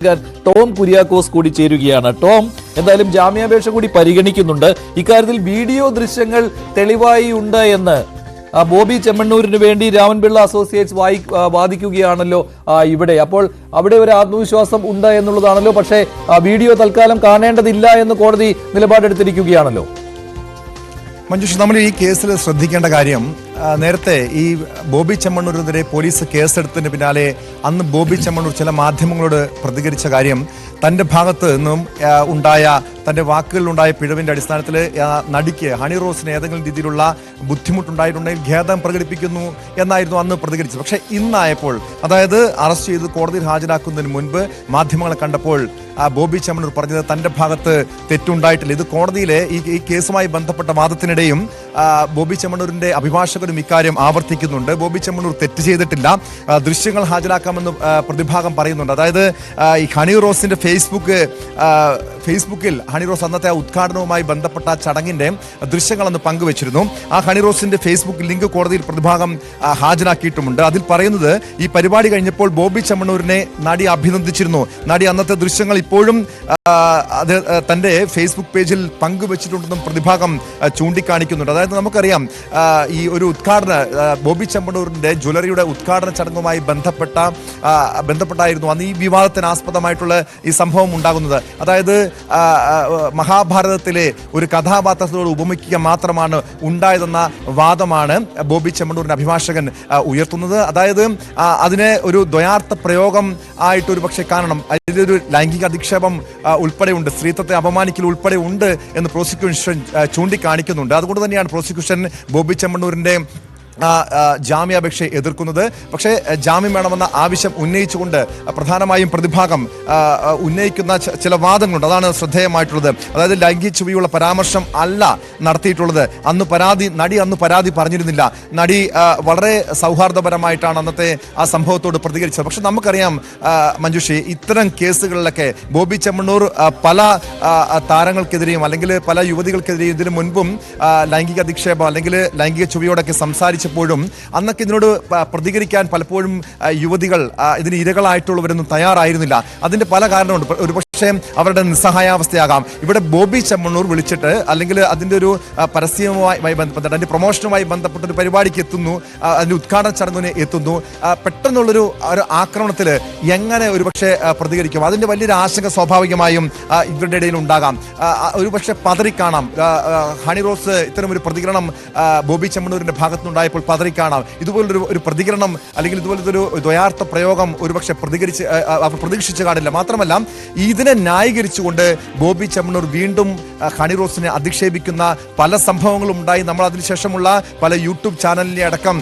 Tom Kuriakose കൂടി ചേരുകയാണ്. Tom, എന്തായാലും ജാമ്യാപേക്ഷ കൂടി പരിഗണിക്കുന്നുണ്ട്. ഇക്കാര്യത്തിൽ വീഡിയോ ദൃശ്യങ്ങൾ തെളിവായി ഉണ്ട് എന്ന് ബോബി ചെമ്മണ്ണൂരിന് വേണ്ടി രാമൻപിള്ള അസോസിയേറ്റ്സ് വാദിക്കുകയാണല്ലോ ഇവിടെ. അപ്പോൾ അവിടെ ഒരു ആത്മവിശ്വാസം ഉണ്ട് എന്നുള്ളതാണല്ലോ. പക്ഷേ വീഡിയോ തൽക്കാലം കാണേണ്ടതില്ല എന്ന് കോടതി നിലപാടെടുത്തിരിക്കുകയാണല്ലോ. മഞ്ജുഷ്, നമ്മൾ ഈ കേസിൽ ശ്രദ്ധിക്കേണ്ട കാര്യം, നേരത്തെ ഈ ബോബി ചെമ്മണ്ണൂരിനെതിരെ പോലീസ് കേസെടുത്തതിന് പിന്നാലെ അന്ന് ബോബി ചെമ്മണ്ണൂർ ചില മാധ്യമങ്ങളോട് പ്രതികരിച്ച കാര്യം, തൻ്റെ ഭാഗത്ത് നിന്നും തൻ്റെ വാക്കുകളിലുണ്ടായ പിഴവിൻ്റെ അടിസ്ഥാനത്തിൽ നടിക്ക് ഹണി റോസിന് ഏതെങ്കിലും രീതിയിലുള്ള ബുദ്ധിമുട്ടുണ്ടായിട്ടുണ്ടെങ്കിൽ ഖേദം പ്രകടിപ്പിക്കുന്നു എന്നായിരുന്നു അന്ന് പ്രതികരിച്ചത്. പക്ഷേ ഇന്നായപ്പോൾ, അതായത് അറസ്റ്റ് ചെയ്ത് കോടതിയിൽ ഹാജരാക്കുന്നതിന് മുൻപ് മാധ്യമങ്ങളെ കണ്ടപ്പോൾ ബോബി ചെമ്മണ്ണൂർ പറഞ്ഞത് തൻ്റെ ഭാഗത്ത് തെറ്റുണ്ടായിട്ടില്ല. ഇത് കോടതിയിലെ ഈ കേസുമായി ബന്ധപ്പെട്ട വാദത്തിനിടെയും ബോബി ചെമ്മണ്ണൂരിൻ്റെ അഭിഭാഷകരും ഇക്കാര്യം ആവർത്തിക്കുന്നുണ്ട്. ബോബി ചെമ്മണ്ണൂർ തെറ്റ് ചെയ്തിട്ടില്ല, ദൃശ്യങ്ങൾ ഹാജരാക്കാമെന്ന് പ്രതിഭാഗം പറയുന്നുണ്ട്. അതായത് ഈ ഹണി റോസിൻ്റെ ഫേസ്ബുക്കിൽ ഹണി റോസ് അന്നത്തെ ഉദ്ഘാടനവുമായി ബന്ധപ്പെട്ട ചടങ്ങിൻ്റെ ദൃശ്യങ്ങളെന്ന് പങ്കുവച്ചിരുന്നു. ആ ഹണി റോസിൻ്റെ ഫേസ്ബുക്ക് ലിങ്ക് കോടതിയിൽ പ്രതിഭാഗം ഹാജരാക്കിയിട്ടുമുണ്ട്. അതിൽ പറയുന്നത്, ഈ പരിപാടി കഴിഞ്ഞപ്പോൾ ബോബി ചെമ്മണ്ണൂരിനെ നടി അഭിനന്ദിച്ചിരുന്നു. നടി അന്നത്തെ ദൃശ്യങ്ങൾ ഇപ്പോഴും അത് തൻ്റെ ഫേസ്ബുക്ക് പേജിൽ പങ്കുവച്ചിട്ടുണ്ടെന്നും പ്രതിഭാഗം ചൂണ്ടിക്കാണിക്കുന്നുണ്ട്. അതായത് നമുക്കറിയാം, ഈ ഒരു ബോബി ചെമ്മണ്ണൂരിൻ്റെ ജ്വല്ലറിയുടെ ഉദ്ഘാടന ചടങ്ങുമായി ബന്ധപ്പെട്ടായിരുന്നു അന്ന് ഈ വിവാദത്തിനാസ്പദമായിട്ടുള്ള ഈ സംഭവം ഉണ്ടാകുന്നത്. അതായത് മഹാഭാരതത്തിലെ ഒരു കഥാപാത്രത്തോട് ഉപമിക്കുക മാത്രമാണ് ഉണ്ടായതെന്ന വാദമാണ് ബോബി ചെമ്മണ്ണൂരിൻ്റെ അഭിഭാഷകൻ ഉയർത്തുന്നത്. അതായത് അതിനെ ഒരു ദ്വയാർത്ഥ പ്രയോഗം ആയിട്ട് ഒരു പക്ഷേ കാണണം. അതിലൊരു ലൈംഗിക അധിക്ഷേപം ഉൾപ്പെടെ ഉണ്ട്, സ്ത്രീത്വത്തെ അപമാനിക്കൽ ഉൾപ്പെടെ ഉണ്ട് എന്ന് പ്രോസിക്യൂഷൻ ചൂണ്ടിക്കാണിക്കുന്നുണ്ട്. അതുകൊണ്ട് തന്നെയാണ് പ്രോസിക്യൂഷൻ ബോബി ചെമ്മണ്ണൂരിൻ്റെ ജാമ്യാപേക്ഷയെ എതിർക്കുന്നത്. പക്ഷേ ജാമ്യം വേണമെന്ന ആവശ്യം ഉന്നയിച്ചുകൊണ്ട് പ്രധാനമായും പ്രതിഭാഗം ഉന്നയിക്കുന്ന ചില വാദങ്ങളുണ്ട്. അതാണ് ശ്രദ്ധേയമായിട്ടുള്ളത്. അതായത് ലൈംഗിക ചുവയുള്ള പരാമർശം അല്ല നടത്തിയിട്ടുള്ളത്. നടി അന്ന് പരാതി പറഞ്ഞിരുന്നില്ല. നടി വളരെ സൗഹാർദ്ദപരമായിട്ടാണ് അന്നത്തെ ആ സംഭവത്തോട് പ്രതികരിച്ചത്. പക്ഷെ നമുക്കറിയാം മഞ്ജുഷി, ഇത്തരം കേസുകളിലൊക്കെ ബോബി ചെമ്മണ്ണൂർ പല താരങ്ങൾക്കെതിരെയും അല്ലെങ്കിൽ പല യുവതികൾക്കെതിരെയും ഇതിനു മുൻപും ലൈംഗിക അധിക്ഷേപം അല്ലെങ്കിൽ ലൈംഗിക ചുവയോടൊക്കെ സംസാരിച്ചപ്പോഴും അന്നൊക്കെ ഇതിനോട് പ്രതികരിക്കാൻ പലപ്പോഴും യുവതികൾ, ഇതിന് ഇരകളായിട്ടുള്ളവരൊന്നും തയ്യാറായിരുന്നില്ല. അതിന്റെ പല കാരണമുണ്ട്. ഒരുപക്ഷെ അവരുടെ നിസ്സഹായാവസ്ഥയാകാം. ഇവിടെ ബോബി ചെമ്മണ്ണൂർ വിളിച്ചിട്ട് അല്ലെങ്കിൽ അതിൻ്റെ ഒരു പരസ്യവുമായി ബന്ധപ്പെട്ട് അതിൻ്റെ പ്രൊമോഷനുമായി ബന്ധപ്പെട്ട ഒരു പരിപാടിക്ക് എത്തുന്നു, അതിൻ്റെ ഉദ്ഘാടന ചടങ്ങിന് എത്തുന്നു. പെട്ടെന്നുള്ളൊരു ആക്രമണത്തിൽ എങ്ങനെ ഒരുപക്ഷെ പ്രതികരിക്കും? അതിൻ്റെ വലിയൊരു ആശങ്ക സ്വാഭാവികമായും ഇവരുടെ ഇടയിൽ ഉണ്ടാകാം. ഒരുപക്ഷെ പതറിക്കാണാം. ഹണി റോസ് ഇത്തരമൊരു പ്രതികരണം ബോബി ചെമ്മണ്ണൂരിൻ്റെ ഭാഗത്തുനിന്നുണ്ടായപ്പോൾ പതറിക്കാണാം. ഇതുപോലൊരു പ്രതികരണം അല്ലെങ്കിൽ ഇതുപോലൊരു ദ്വയാർത്ഥ പ്രയോഗം ഒരുപക്ഷെ പ്രതീക്ഷിച്ചു കാണില്ല. മാത്രമല്ല, ഇതിനെ ന്യായീകരിച്ചുകൊണ്ട് ബോബി ചെമ്മണ്ണൂർ വീണ്ടും ഹണി റോസിനെ അധിക്ഷേപിക്കുന്ന പല സംഭവങ്ങളും ഉണ്ടായി. നമ്മൾ അതിനുശേഷമുള്ള പല യൂട്യൂബ് ചാനലിനെ അടക്കം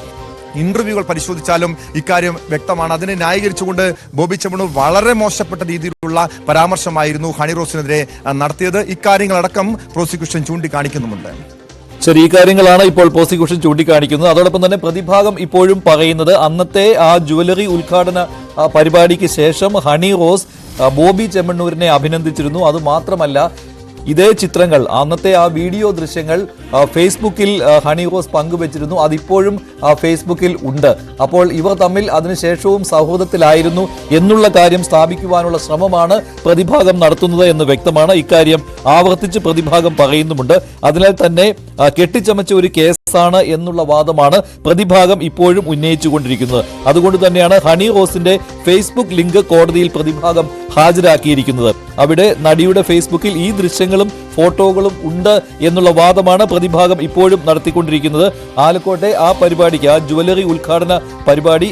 ഇന്റർവ്യൂകൾ പരിശോധിച്ചാലും ഇക്കാര്യം വ്യക്തമാണ്. അതിനെ ന്യായീകരിച്ചുകൊണ്ട് ബോബി ചെമ്മണ്ണൂർ വളരെ മോശപ്പെട്ട രീതിയിലുള്ള പരാമർശമായിരുന്നു ഹണി റോസിനെതിരെ നടത്തിയത്. ഇക്കാര്യങ്ങളടക്കം പ്രോസിക്യൂഷൻ ചൂണ്ടിക്കാണിക്കുന്നുമുണ്ട്. ശരി, ഈ കാര്യങ്ങളാണ് ഇപ്പോൾ പ്രോസിക്യൂഷൻ ചൂണ്ടിക്കാണിക്കുന്നത്. അതോടൊപ്പം തന്നെ പ്രതിഭാഗം ഇപ്പോഴും പറയുന്നത്, അന്നത്തെ ആ ജ്വല്ലറി ഉദ്ഘാടന പരിപാടിക്ക് ശേഷം ഹണി റോസ് ബോബി ചെമ്മണ്ണൂരിനെ അഭിനന്ദിച്ചിരുന്നു. അതുമാത്രമല്ല, ഇതേ ചിത്രങ്ങൾ, അന്നത്തെ ആ വീഡിയോ ദൃശ്യങ്ങൾ ഫേസ്ബുക്കിൽ ഹണി റോസ് പങ്കുവച്ചിരുന്നു. അതിപ്പോഴും ഫേസ്ബുക്കിൽ ഉണ്ട്. അപ്പോൾ ഇവർ തമ്മിൽ അതിനുശേഷവും സൗഹൃദത്തിലായിരുന്നു എന്നുള്ള കാര്യം സ്ഥാപിക്കുവാനുള്ള ശ്രമമാണ് പ്രതിഭാഗം നടത്തുന്നത് എന്ന് വ്യക്തമാണ്. ഇക്കാര്യം ആവർത്തിച്ച് പ്രതിഭാഗം പറയുന്നുമുണ്ട്. അതിനാൽ തന്നെ കെട്ടിച്ചമച്ച ഒരു കേസാണ് എന്നുള്ള വാദമാണ് പ്രതിഭാഗം ഇപ്പോഴും ഉന്നയിച്ചുകൊണ്ടിരിക്കുന്നത്. അതുകൊണ്ട് തന്നെയാണ് ഹണി റോസിന്റെ ഫേസ്ബുക്ക് ലിങ്ക് കോടതിയിൽ പ്രതിഭാഗം ഹാജരാക്കിയിരിക്കുന്നത്. അവിടെ നടിയുടെ ഫേസ്ബുക്കിൽ ഈ ദൃശ്യങ്ങളും ഫോട്ടോകളും ഉണ്ട് എന്നുള്ള വാദമാണ് പ്രതിഭാഗം ഇപ്പോഴും നടത്തിക്കൊണ്ടിരിക്കുന്നത്. ആലക്കോട്ടെ ആ പരിപാടിക്ക്, ആ ജ്വല്ലറി ഉദ്ഘാടന പരിപാടി,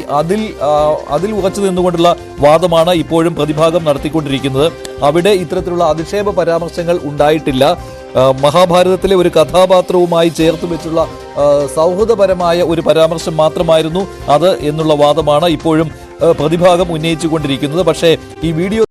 അതിൽ ഉറച്ചു നിന്നുകൊണ്ടുള്ള വാദമാണ് ഇപ്പോഴും പ്രതിഭാഗം നടത്തിക്കൊണ്ടിരിക്കുന്നത്. അവിടെ ഇത്തരത്തിലുള്ള അധിക്ഷേപ പരാമർശങ്ങൾ ഉണ്ടായിട്ടില്ല. മഹാഭാരതത്തിലെ ഒരു കഥാപാത്രവുമായി ചേർത്ത് വെച്ചുള്ള സൗഹൃദപരമായ ഒരു പരാമർശം മാത്രമായിരുന്നു അത് എന്നുള്ള വാദമാണ് ഇപ്പോഴും പ്രതിഭാഗം ഉന്നയിച്ചുകൊണ്ടിരിക്കുന്നത്. പക്ഷേ ഈ വീഡിയോ